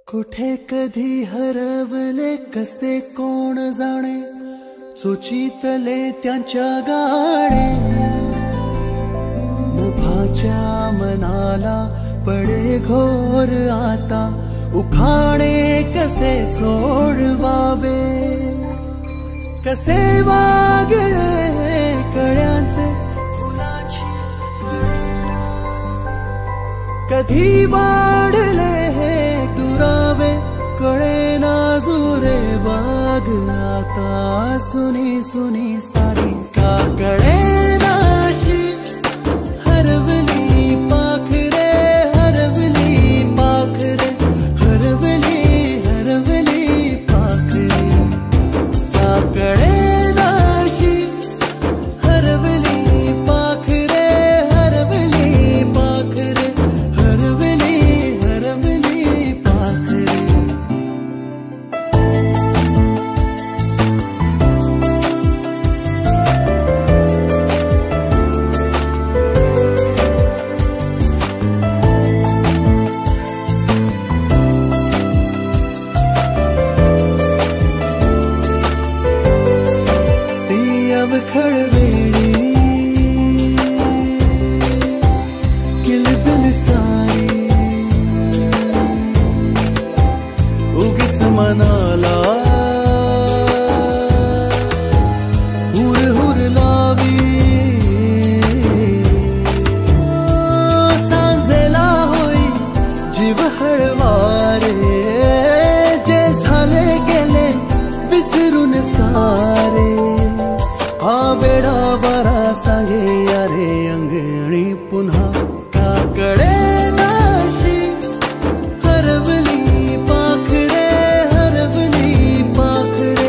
कुठे कधी हरवले कसे कोण जाणे, चोचीतले त्यांच्या गाणे. मुभाच्या मनाला पडे घोर आता, उखाणे कसे सोडवावे. कसे वागळे कळ्यांचे फुलाची कळेना, कधी वाढले हे दुरावे कळेना जुरे बाग. आता सुनी सुनी सारी का कळेनाशी, हरवली पाखरे हरवली पाखरे हरवली हरवली पाखरे. का कळेनाशी, हरवली पाखरे हरवली पाखरे हरवली हरवली पाखरे. खळवेळी किलबिल सारी, उगीच मनाला हुर हुर लावी. सांजेला होई जीव हळवारे, जे झाले गेले विसरून सारे. हा वेडा वारा सांगे यारे अंगणी पुन्हा. का कळेनाशी, हरवली पाखरे हरवली पाखरे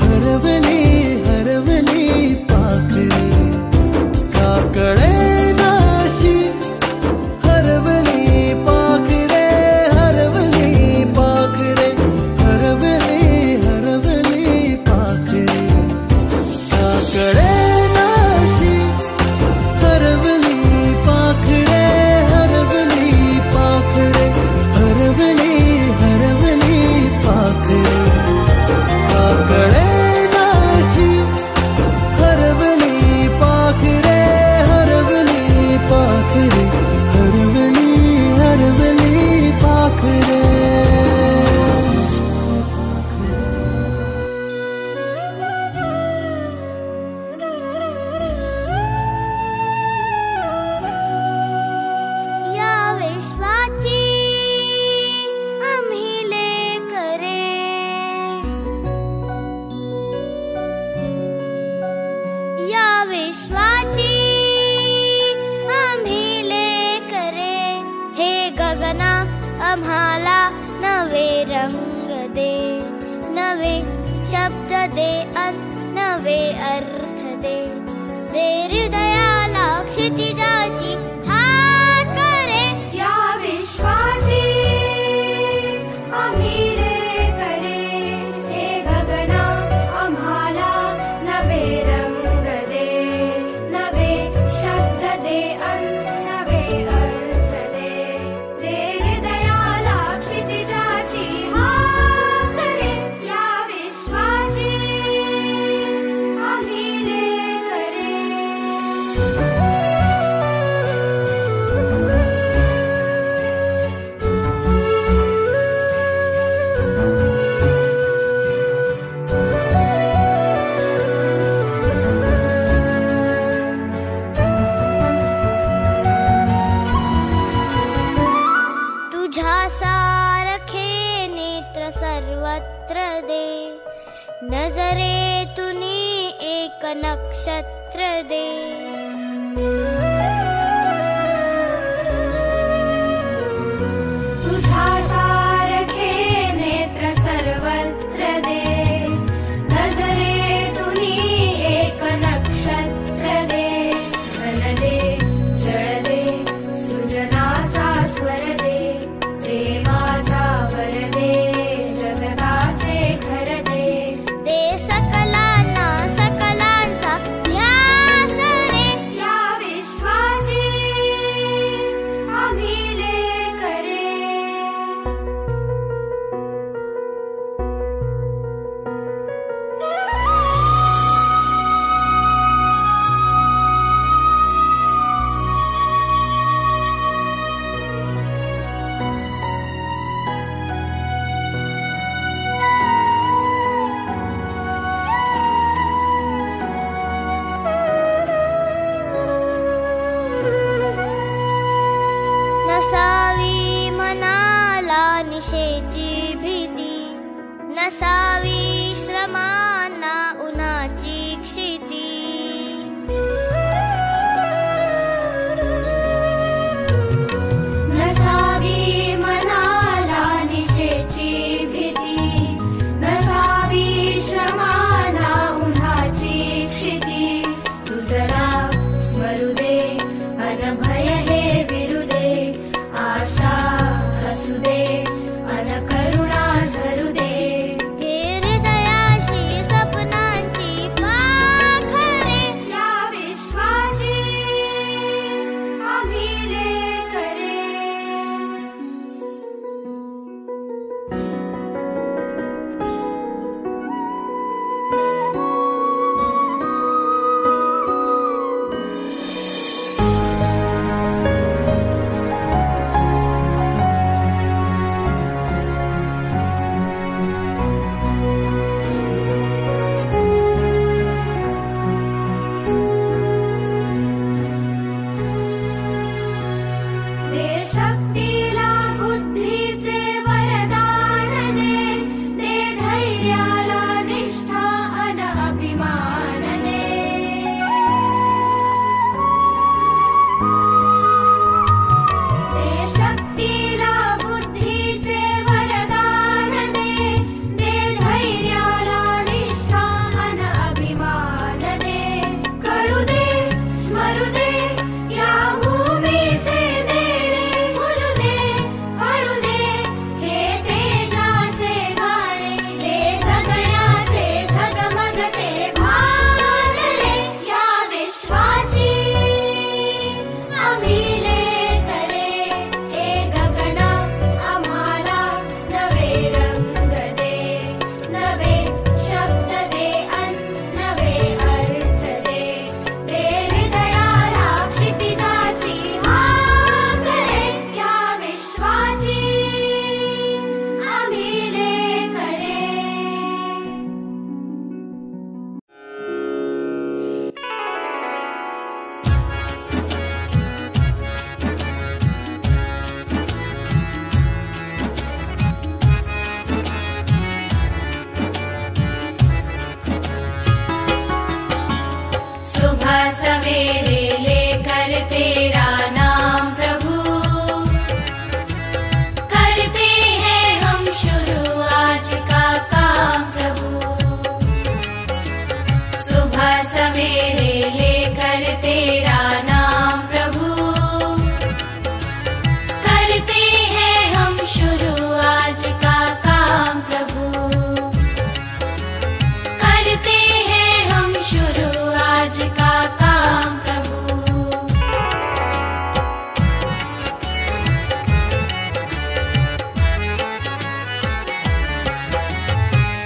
हरवली हरवली पाखरे. का कळेनाशी, हरवली पाखरे हरवली पाखरे हरवली हरवली पाखरे. कळेनाशी, हरवली पाखरे हरवली पाखरे हरवली हरवली पाखरे. कळेनाशी, हरवली पाखरे हरवली पाखरे हरवली हरवली पाखरे. आम्हाला नवे रंग दे, नवे शब्द दे अन नवे अर्थ दे. दे हृदयाला क्षितिजाची हात करे. या विश्वाची आम्ही रे करे, हे गगना आम्हाला नवे रंग दे, नवे शब्द दे अन नवे अर्थ दे. दे हृदयाला क्षितिजाची हात करे. या विश्वाची आम्ही रे करे. तुझ्या सारखे नेत्र सर्वत्र दे, नजरेतुनी एक नक्षत्र दे. तुझ्या सारखे नेत्र सर्वत्र दे, नजरेतुनी एक नक्षत्र दे. धन दे, जळ दे, सृजनाचा स्वर दे, प्रेमाचा वर दे, जगताचे घर दे. दे सकलांना सकलांचा ध्यास रे. या विश्वाची सुबह सवेरे लेकर तेरा नाम प्रभु, करते हैं हम शुरू आज का काम प्रभु। सुबह सवेरे लेकर तेरा नाम प्रभु, करते हैं हम शुरू आज का काम प्रभु, करते हैं हम शुरू आज का काम प्रभु।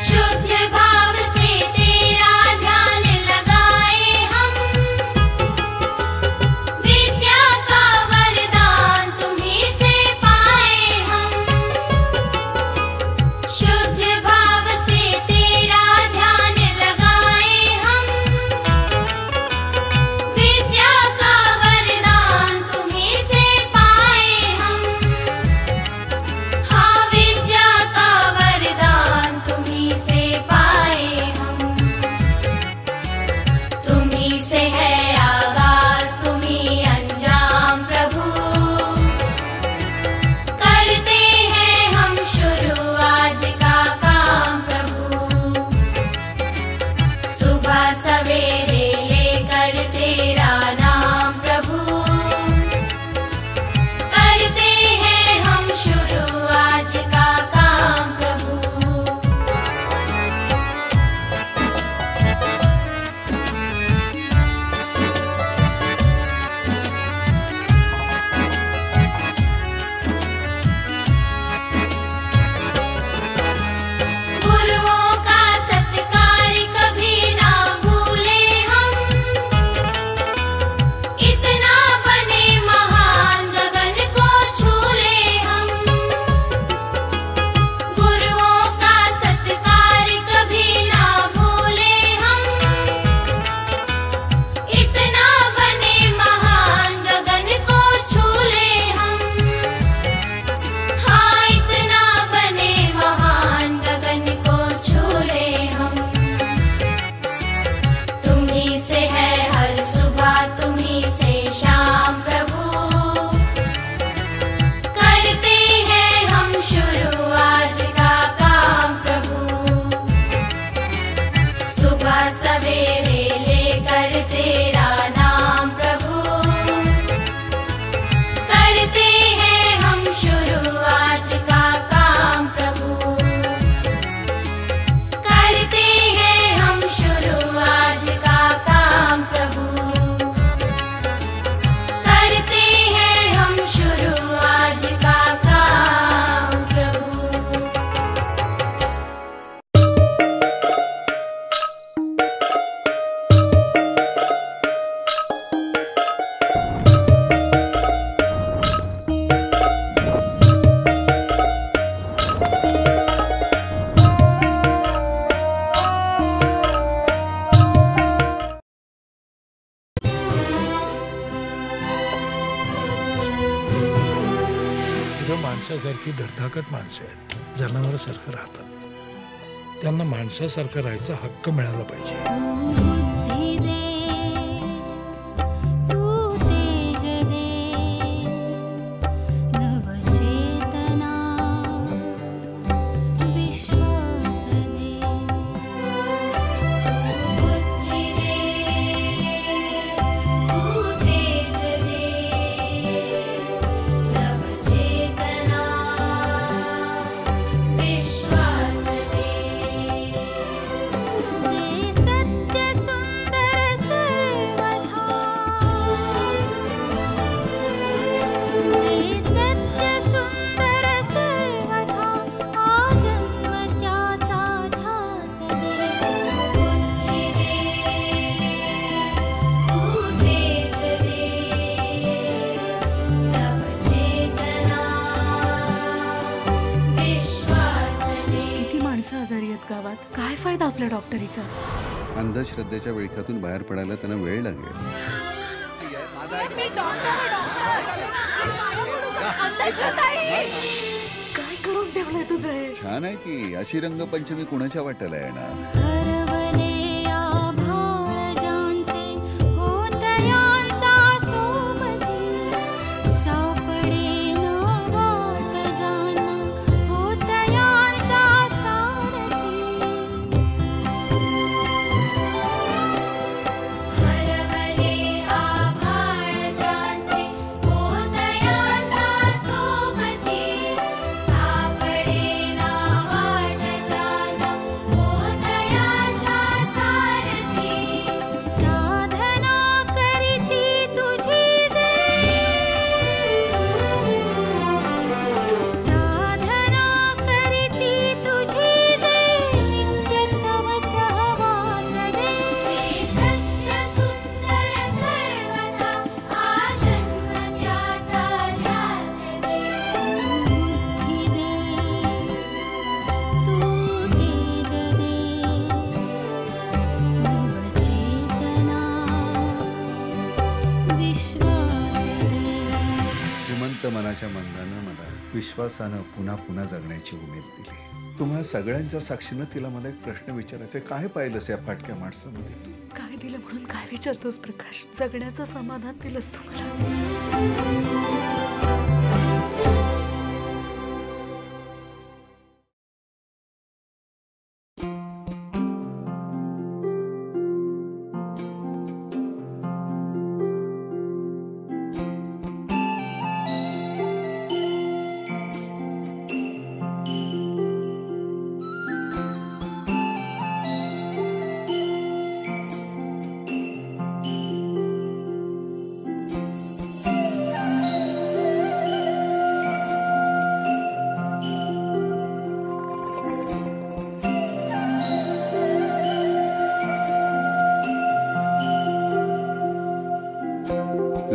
शुद्ध भाव से तेरा ध्यान लगाए हम, विद्या का वरदान तुम्हीं से पाए हम। शुद्ध भाव से तेरा ध्यान लगाए हम, विद्या का वरदान तुम्हीं से पाए हम। हाँ, विद्या का वरदान तुम्हीं से पाए हम। तुम्हीं से है आगाज तुम्हीं अंजाम प्रभु, करते हैं हम शुरू आज का काम प्रभु। सुबह सवेरे लेकर तेरा नाम प्रभु, करते हैं हम शुरू आज का काम प्रभु। गुरुओं का सत्कार कभी ना भूले हम, इतना बने महान गगन को छू ले हम। गुरुओं का सत्कार कभी ना भूले हम, इतना बने महान गगन को छू ले हम। हाँ, इतना बने महान गगन को छू ले हम। तुम्हीं से है हर सुबह तुम्हीं से शाम प्रभु, करते हैं हम शुरू आज का काम प्रभु। सुबह सवेरे लेकर तेरा नाम प्रभु, करते हैं हम शुरू आज का काम प्रभु, करते हैं हम शुरू आज का काम प्रभु, करते हैं हम शुरू आज का काम प्रभु। माणसासारखी धडधाकट माणसं आहेत, जनावरासारखं राहतात. त्यांना माणसासारखं राहायचा हक्क मिळाला पाहिजे. गावात काय फायदा आपल्या डॉक्टरीचा? अंधश्रद्धेच्या विळख्यातून बाहेर पडायला त्यांना वेळ लागेल. काय करून ठेवलंय तुझं? छान आहे की. अशी रंगपंचमी कुणाच्या वाट्याला येणार? जीवनाच्या मंदानं मला विश्वासानं पुन्हा पुन्हा जगण्याची उमेद दिली. तुम्हा सगळ्यांच्या साक्षीनं तिला मला एक प्रश्न विचारायचा, काय पाहिलंस या फाटक्या माणसामध्ये तू? काय दिलं म्हणून काय विचारतोस प्रकाश? जगण्याचं समाधान दिलंस तू मला.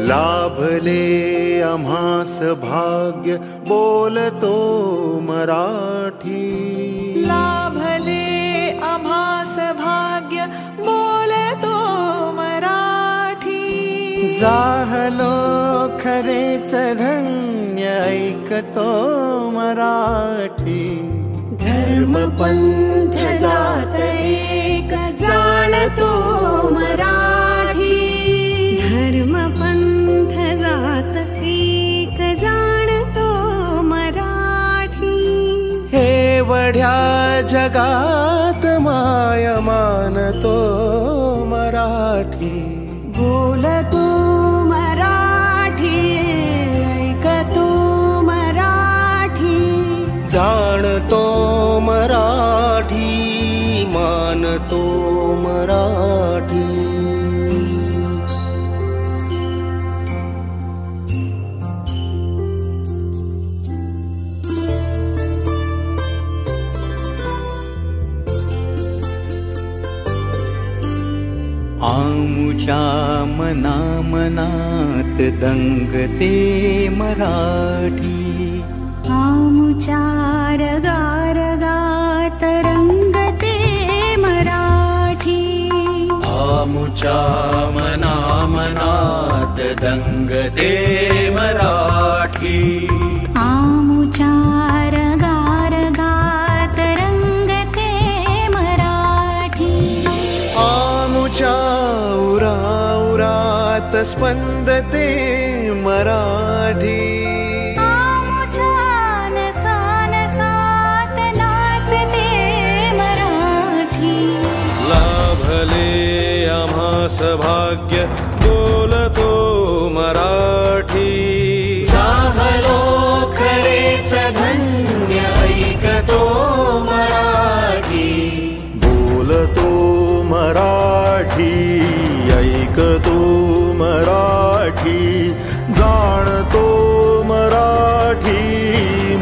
लाभले आम्हास भाग्य बोलतो मराठी. लाभले आम्हास भाग्य बोलतो मराठी. जाहलो खरेच धन्य ऐकतो मराठी. धर्म पंथ जात एक जाणतो मराठी. धर्म पंथ जात एक जाणतो मराठी. हे वढ्या जगात माय मानतो मराठी. बोलतो मराठी ऐकतो मराठी. जाणतो मराठी मानतो मराठी. आमुच्या मना मनात दंगते मराठी. आमुच्या रगारगात रंगते मराठी. आमुच्या मना मनात दंगते मराठी. आमुच्या रगारगात रंगते मराठी. आमुच्या उराउरात स्पंदते मराठी. आमुच्या नसानसात नाचते मराठी. लाभले आम्हास भाग्य बोलतो मराठी. जाहलो खरेच धन्य ऐकतो मराठी. बोलतो मराठी ऐकतो मराठी. जाणतो मराठी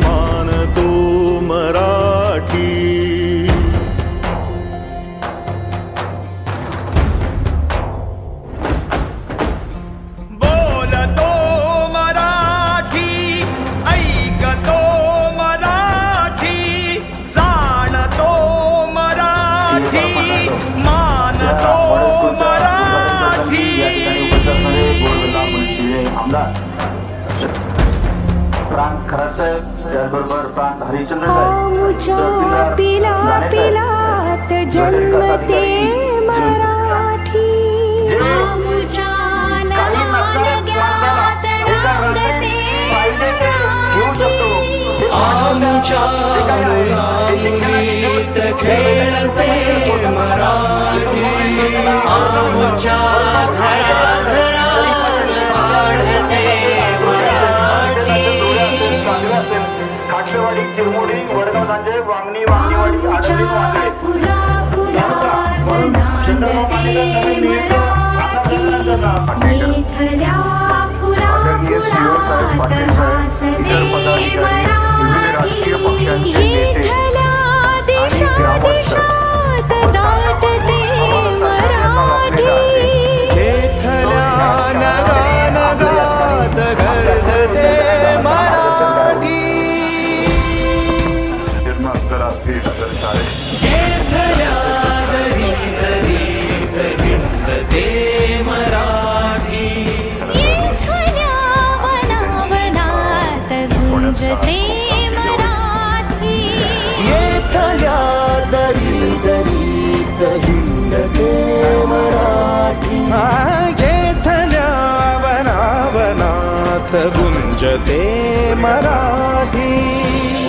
मानतो मराठी. बोलतो मराठी ऐकतो मराठी. जाणतो मराठी मानतो मराठी. आमुच्या पिला पिलात जन्मते मराठी. आमुच्या लहान ज्ञात रंगते मराठी. आमुच्या मुलामुलीत खेळते मराठी. आमुच्या घराघरात वाढते मराठी. काठेवाडी चिरमुडी वडगाव सांजे वांगणी वांगीवाडी आडली वांगे फुला फुलात नांदते मराठी. मेथल्या फुला फुलात हासते मराठी. हेथल्या दिशा दिशात दाटते मराठी. हेथल्या नगा नगात गरजते मराठी. हेथल्या दरी दरीत हिंडते मराठी. येथल्या वनावनात वर्षते मराठी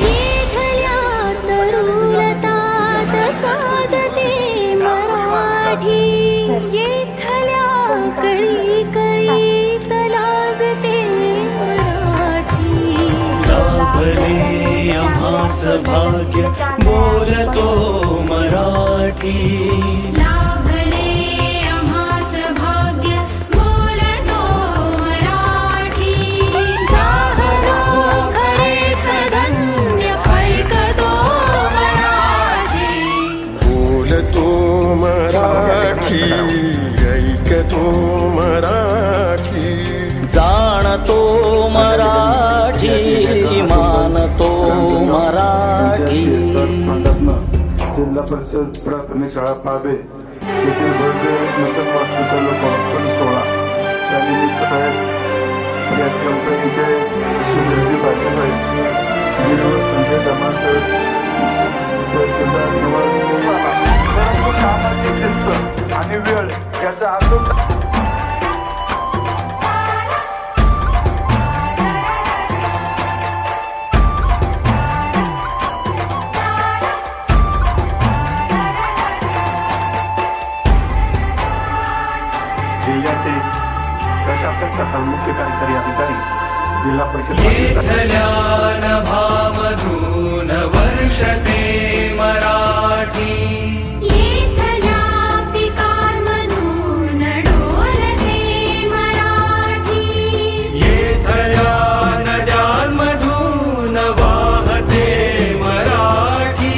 येथल्या तरुलतात साजते मराठी येथल्या कळी कळीत लाजते मराठी लाभले आम्हास भाग्य बोलतो मराठी लाभले आम्हास भाग्य बोलतो मराठी सागरो खरेच धन्य ऐकतो मराठी बोलतो मराठी ऐकतो मराठी जाणतो मराठी मानतो मराठी जिल्हा परिषद प्राथमिक शाळा पाबे येथील भव्य नूतन वास्तुकला समापन सोहळा त्यानिमित्त या कंपनीचे सुनिधी पाटील गिरीवर संजय दमाकर सामाजिक शिस्त आणि वेळ याचा आदर जिल्ह्याचे प्रशासक तथा मुख्य कार्यकारी अधिकारी जिल्हा परिषद येथल्या नभामधून वर्षते मराठी येथल्या पिकांमधून डोलते मराठी येथल्या नद्यांमधून वाहते मराठी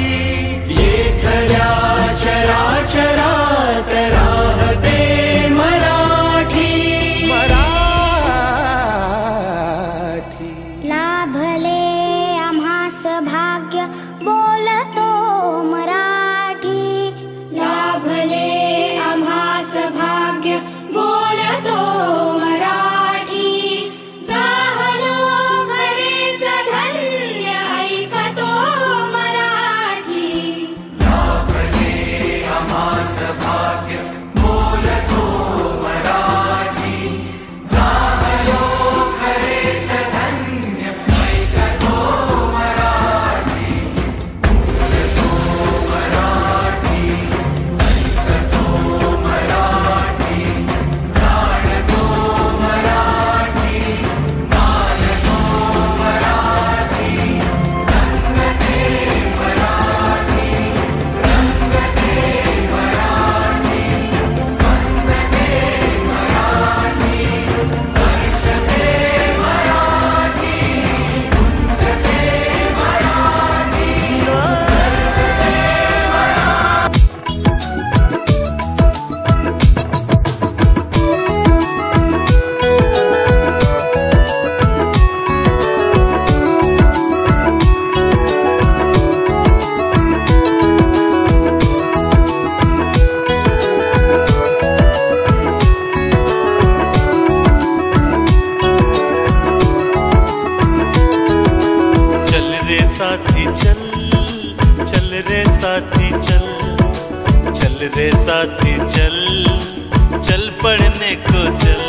येथल्या चराचरात राहते मराठी लाभले आम्हास भाग्य बोलतो मराठी लाभले आम्हास भाग्य बोलतो मराठी जाहलो घरेच धन्य ऐकतो मराठी आम्हास भाग्य बोलतो मराठी जाहलो खरेच धन्य ऐकतो मराठी बोलतो मराठी ऐकतो मराठी जाणतो मराठी मानतो मराठी रंगते मराठी रंगते मराठी स्पंदते मराठी वर्षते मराठी गुंजते मराठी चल रे साथी चल चल रे साथी चल चल रे साथी चल चल पढ़ने को चल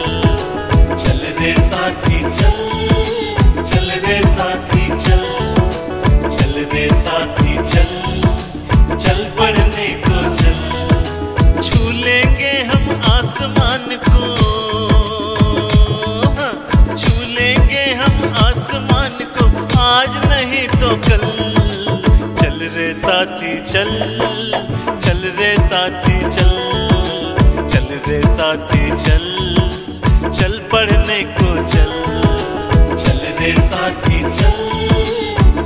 चल रे साथी चल चल रे साथी चल चल रे साथी चल चल पढ़ने को चल छू लेंगे हम आसमान को हाँ, छू लेंगे हम आसमान को आज नहीं तो कल चल रे साथी चल चल रे साथी चल चल रे साथी चल चल पढ़ने को चल चल रे साथी चल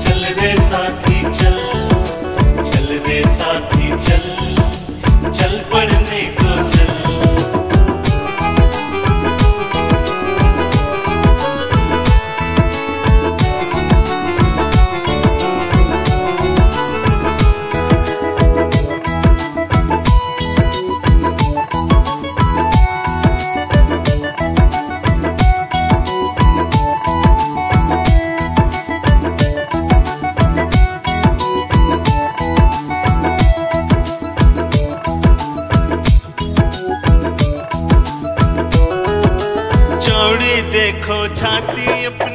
चल रे साथी चल चल रे साथी चल चल पढ़ने को चल छाती अपनी